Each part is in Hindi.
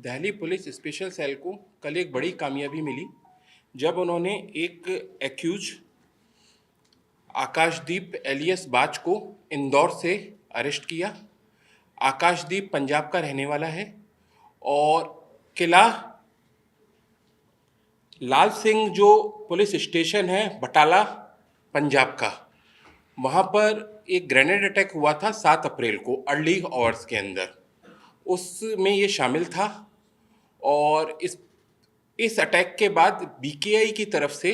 दिल्ली पुलिस स्पेशल सेल को कल एक बड़ी कामयाबी मिली जब उन्होंने एक एक्यूज आकाशदीप एलियस बाज को इंदौर से अरेस्ट किया। आकाशदीप पंजाब का रहने वाला है और किला लाल सिंह जो पुलिस स्टेशन है बटाला पंजाब का, वहाँ पर एक ग्रेनेड अटैक हुआ था 7 अप्रैल को अर्ली आवर्स के अंदर, उसमें ये शामिल था। और इस अटैक के बाद बीकेआई की तरफ से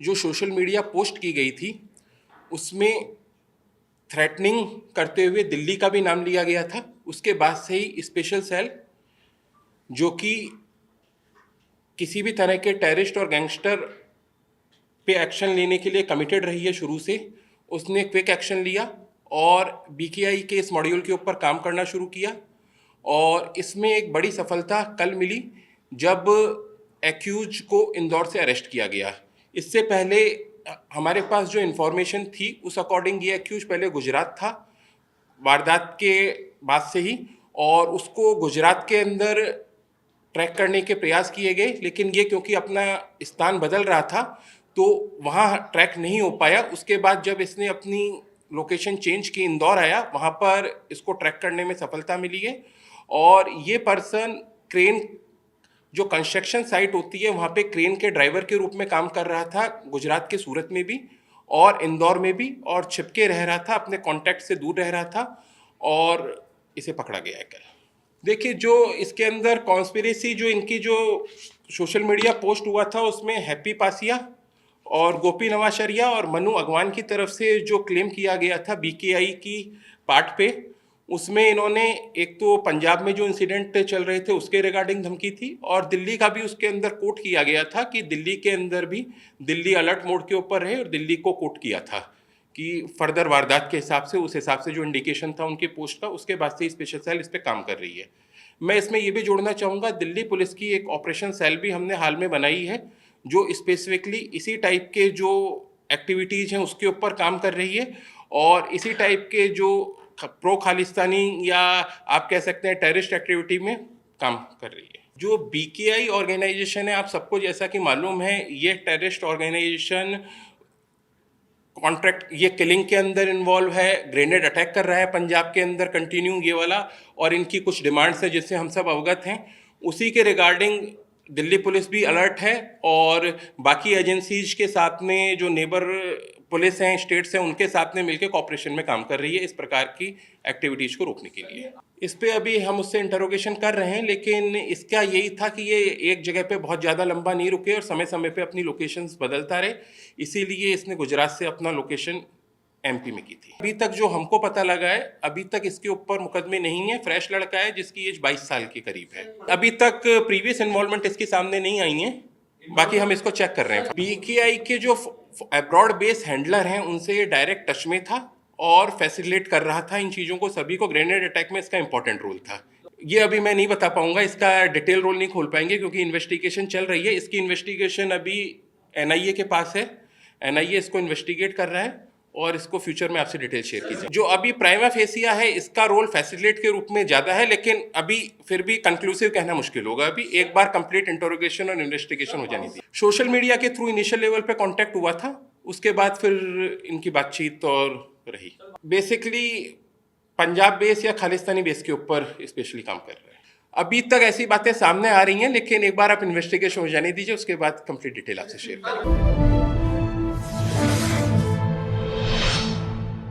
जो सोशल मीडिया पोस्ट की गई थी उसमें थ्रेटनिंग करते हुए दिल्ली का भी नाम लिया गया था। उसके बाद से ही स्पेशल सेल जो कि किसी भी तरह के टेररिस्ट और गैंगस्टर पे एक्शन लेने के लिए कमिटेड रही है शुरू से, उसने क्विक एक्शन लिया और बीकेआई के इस मॉड्यूल के ऊपर काम करना शुरू किया। और इसमें एक बड़ी सफलता कल मिली जब एक्यूज को इंदौर से अरेस्ट किया गया। इससे पहले हमारे पास जो इन्फॉर्मेशन थी उस अकॉर्डिंग ये एक्यूज पहले गुजरात था वारदात के बाद से ही, और उसको गुजरात के अंदर ट्रैक करने के प्रयास किए गए, लेकिन ये क्योंकि अपना स्थान बदल रहा था तो वहाँ ट्रैक नहीं हो पाया। उसके बाद जब इसने अपनी लोकेशन चेंज की, इंदौर आया, वहाँ पर इसको ट्रैक करने में सफलता मिली है। और ये पर्सन क्रेन जो कंस्ट्रक्शन साइट होती है वहाँ पे क्रेन के ड्राइवर के रूप में काम कर रहा था, गुजरात के सूरत में भी और इंदौर में भी, और छिपके रह रहा था, अपने कॉन्टैक्ट से दूर रह रहा था और इसे पकड़ा गया है कल। देखिए, जो इसके अंदर कॉन्स्पिरेसी जो इनकी जो सोशल मीडिया पोस्ट हुआ था उसमें हैप्पी पासिया और गोपी नवाशरिया और मनु अगवान की तरफ से जो क्लेम किया गया था बीकेआई की पार्ट पे, उसमें इन्होंने एक तो पंजाब में जो इंसिडेंट चल रहे थे उसके रिगार्डिंग धमकी थी और दिल्ली का भी उसके अंदर कोट किया गया था कि दिल्ली के अंदर भी दिल्ली अलर्ट मोड के ऊपर रहे, और दिल्ली को कोट किया था कि फर्दर वारदात के हिसाब से, उस हिसाब से जो इंडिकेशन था उनके पोस्ट का, उसके बाद से स्पेशल सेल इस पर काम कर रही है। मैं इसमें ये भी जोड़ना चाहूँगा, दिल्ली पुलिस की एक ऑपरेशन सेल भी हमने हाल में बनाई है जो स्पेसिफिकली इसी टाइप के जो एक्टिविटीज़ हैं उसके ऊपर काम कर रही है और इसी टाइप के जो प्रो खालिस्तानी या आप कह सकते हैं टेररिस्ट एक्टिविटी में काम कर रही है। जो बीकेआई ऑर्गेनाइजेशन है, आप सबको जैसा कि मालूम है, ये टेररिस्ट ऑर्गेनाइजेशन कॉन्ट्रैक्ट, ये किलिंग के अंदर इन्वॉल्व है, ग्रेनेड अटैक कर रहा है पंजाब के अंदर कंटिन्यू ये वाला, और इनकी कुछ डिमांड्स हैं जिससे हम सब अवगत हैं। उसी के रिगार्डिंग दिल्ली पुलिस भी अलर्ट है और बाकी एजेंसीज के साथ में जो नेबर पुलिस हैं, स्टेट्स हैं, उनके साथ में मिलकर कॉपरेशन में काम कर रही है इस प्रकार की एक्टिविटीज़ को रोकने के लिए। इस पे अभी हम उससे इंटरोगेशन कर रहे हैं, लेकिन इसका यही था कि ये एक जगह पे बहुत ज़्यादा लंबा नहीं रुके और समय समय पे अपनी लोकेशंस बदलता रहे, इसीलिए इसने गुजरात से अपना लोकेशन एमपी में की थी। अभी तक जो हमको पता लगा है, अभी तक इसके ऊपर मुकदमे नहीं है। फ्रेश लड़का है जिसकी एज 22 साल के करीब है। अभी तक प्रीवियस इन्वॉल्वमेंट इसके सामने नहीं आई है, बाकी हम इसको चेक कर रहे हैं। बीकेआई के जो अब्रॉड बेस हैंडलर हैं उनसे ये डायरेक्ट टच में था और फैसिलिटेट कर रहा था इन चीज़ों को सभी को। ग्रेनेड अटैक में इसका इंपॉर्टेंट रोल था। ये अभी मैं नहीं बता पाऊंगा, इसका डिटेल रोल नहीं खोल पाएंगे क्योंकि इन्वेस्टिगेशन चल रही है। इसकी इन्वेस्टिगेशन अभी एनआईए के पास है, एनआईए इसको इन्वेस्टिगेट कर रहा है और इसको फ्यूचर में आपसे डिटेल शेयर कीजिए। जो अभी प्राइमा फेसिया है इसका रोल फैसिलिटेट के रूप में ज़्यादा है, लेकिन अभी फिर भी कंक्लूसिव कहना मुश्किल होगा। अभी एक बार कंप्लीट इंटरोगेशन और इन्वेस्टिगेशन हो जानी थी। सोशल मीडिया के थ्रू इनिशियल लेवल पे कांटेक्ट हुआ था, उसके बाद फिर इनकी बातचीत और रही। बेसिकली पंजाब बेस या खालिस्तानी बेस के ऊपर स्पेशली काम कर रहे हैं। अभी तक ऐसी बातें सामने आ रही हैं, लेकिन एक बार आप इन्वेस्टिगेशन हो जाने दीजिए, उसके बाद कंप्लीट डिटेल आपसे शेयर करेंगे।